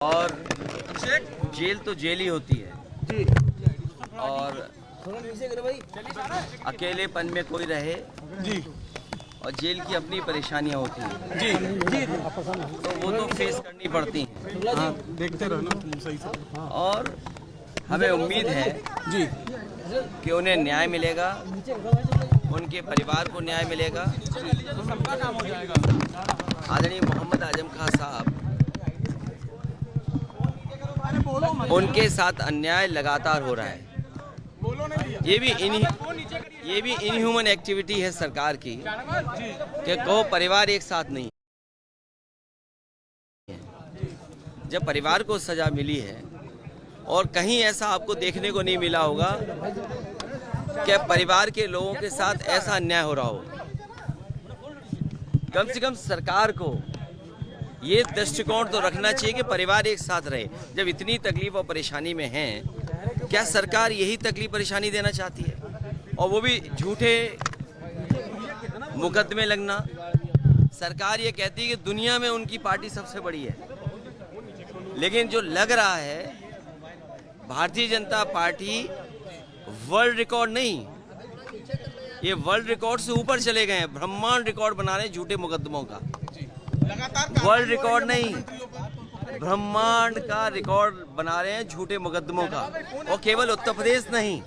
और जेल तो जेल ही होती है और अकेलेपन में कोई रहे जी और जेल की अपनी परेशानियां होती हैं जी तो वो तो फेस करनी पड़ती हैं। हाँ, देखते रहना सही से। और हमें उम्मीद है जी कि उन्हें न्याय मिलेगा, उनके परिवार को न्याय मिलेगा। सबका काम हो जाएगा। आदरणीय मोहम्मद आजम खान साहब, उनके साथ अन्याय लगातार हो रहा है। ये भी इनह्यूमन एक्टिविटी है सरकार की कि को परिवार एक साथ नहीं है। जब परिवार को सजा मिली है और कहीं ऐसा आपको देखने को नहीं मिला होगा कि परिवार के लोगों के साथ ऐसा अन्याय हो रहा हो। कम से कम सरकार को ये दृष्टिकोण तो रखना चाहिए कि परिवार एक साथ रहे। जब इतनी तकलीफ और परेशानी में हैं, क्या सरकार यही तकलीफ परेशानी देना चाहती है? और वो भी झूठे मुकदमे लगना। सरकार ये कहती है कि दुनिया में उनकी पार्टी सबसे बड़ी है, लेकिन जो लग रहा है Bharatiya Janata party world record नहीं, ये वर्ल्ड रिकॉर्ड से ऊपर चले गए हैं। ब्रह्मांड रिकॉर्ड बना रहे हैं झूठे मुकदमों का। वर्ल्ड रिकॉर्ड नहीं, ब्रह्मांड का रिकॉर्ड बना रहे हैं झूठे मुकदमों का। और केवल उत्तर प्रदेश नहीं,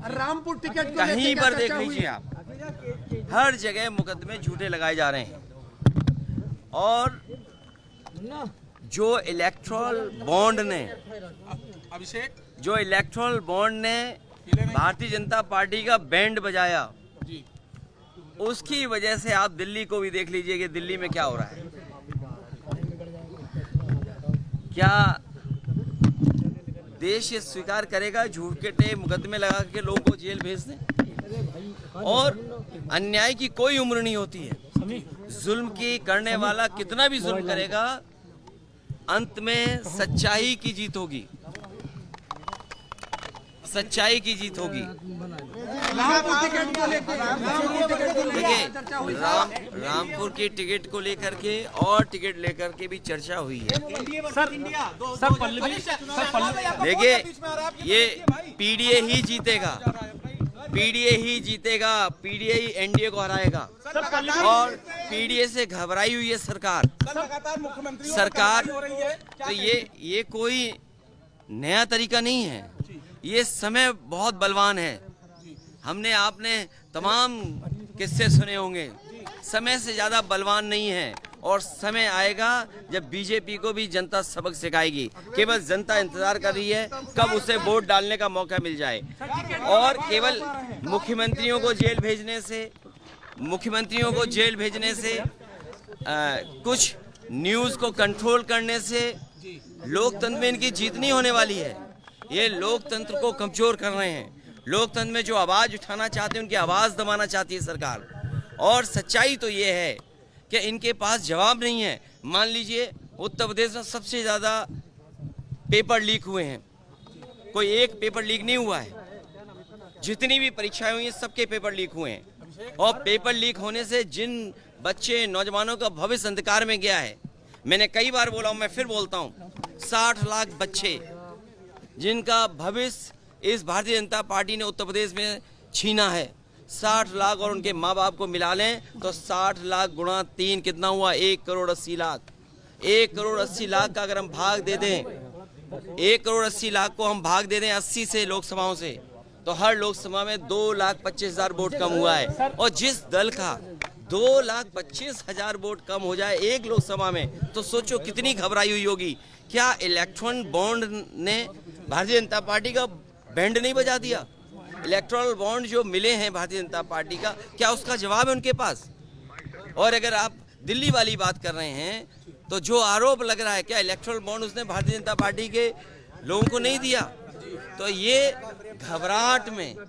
रामपुर टिकट कहीं पर देख लीजिए आप, हर जगह मुकदमे झूठे लगाए जा रहे हैं। और जो इलेक्टोरल बॉन्ड ने भारतीय जनता पार्टी का बैंड बजाया, उसकी वजह से आप दिल्ली को भी देख लीजिए कि दिल्ली में क्या हो रहा है। क्या देश ये स्वीकार करेगा झूठे मुकदमे लगा के लोगों को जेल भेज दें? और अन्याय की कोई उम्र नहीं होती है। जुल्म की करने वाला कितना भी जुल्म करेगा, अंत में सच्चाई की जीत होगी। सच्चाई की जीत होगी। देखिए, रामपुर की टिकट को लेकर के और टिकट लेकर के भी चर्चा हुई है। देखिए, ये पीडीए ही जीतेगा, पीडीए ही एनडीए को हराएगा। और पीडीए से घबराई हुई है सरकार। तो ये कोई नया तरीका नहीं है। ये समय बहुत बलवान है। आपने तमाम किस्से सुने होंगे। समय से ज्यादा बलवान नहीं है और समय आएगा जब बीजेपी को भी जनता सबक सिखाएगी। केवल जनता इंतजार कर रही है कब उसे वोट डालने का मौका मिल जाए। और केवल मुख्यमंत्रियों को जेल भेजने से कुछ न्यूज़ को कंट्रोल करने से लोकतंत्र में इनकी जीत नहीं होने वाली है। ये लोकतंत्र को कमजोर कर रहे हैं। लोकतंत्र में जो आवाज उठाना चाहते हैं, उनकी आवाज दबाना चाहती है सरकार। और सच्चाई तो ये है कि इनके पास जवाब नहीं है। मान लीजिए उत्तर प्रदेश में सबसे ज्यादा पेपर लीक हुए हैं, कोई एक पेपर लीक नहीं हुआ है। जितनी भी परीक्षाएं हुई हैं सबके पेपर लीक हुए हैं। और पेपर लीक होने से जिन बच्चे नौजवानों का भविष्य अंधकार में गया है, मैंने कई बार बोला हूं, मैं फिर बोलता हूं, 60 लाख बच्चे जिनका भविष्य इस भारतीय जनता पार्टी ने उत्तर प्रदेश में छीना है। 60 लाख और उनके माँ बाप को मिला लें तो 60 लाख गुणा 3 कितना हुआ? 1 करोड़ 80 लाख। 1 करोड़ 80 लाख का अगर हम भाग दे दें, 1 करोड़ 80 लाख को हम भाग दे दें 80 से लोकसभाओं से, तो हर लोकसभा में 2,25,000 वोट कम हुआ है। और जिस दल का 2,25,000 वोट कम हो जाए एक लोकसभा में, तो सोचो कितनी घबराई हुई होगी। क्या इलेक्ट्रॉन बॉन्ड ने भारतीय जनता पार्टी का बैंड नहीं बजा दिया? इलेक्ट्रल बॉन्ड जो मिले हैं भारतीय जनता पार्टी का, क्या उसका जवाब है उनके पास? और अगर आप दिल्ली वाली बात कर रहे हैं, तो जो आरोप लग रहा है, क्या इलेक्ट्रल बॉन्ड उसने भारतीय जनता पार्टी के लोगों को नहीं दिया? तो ये घबराहट में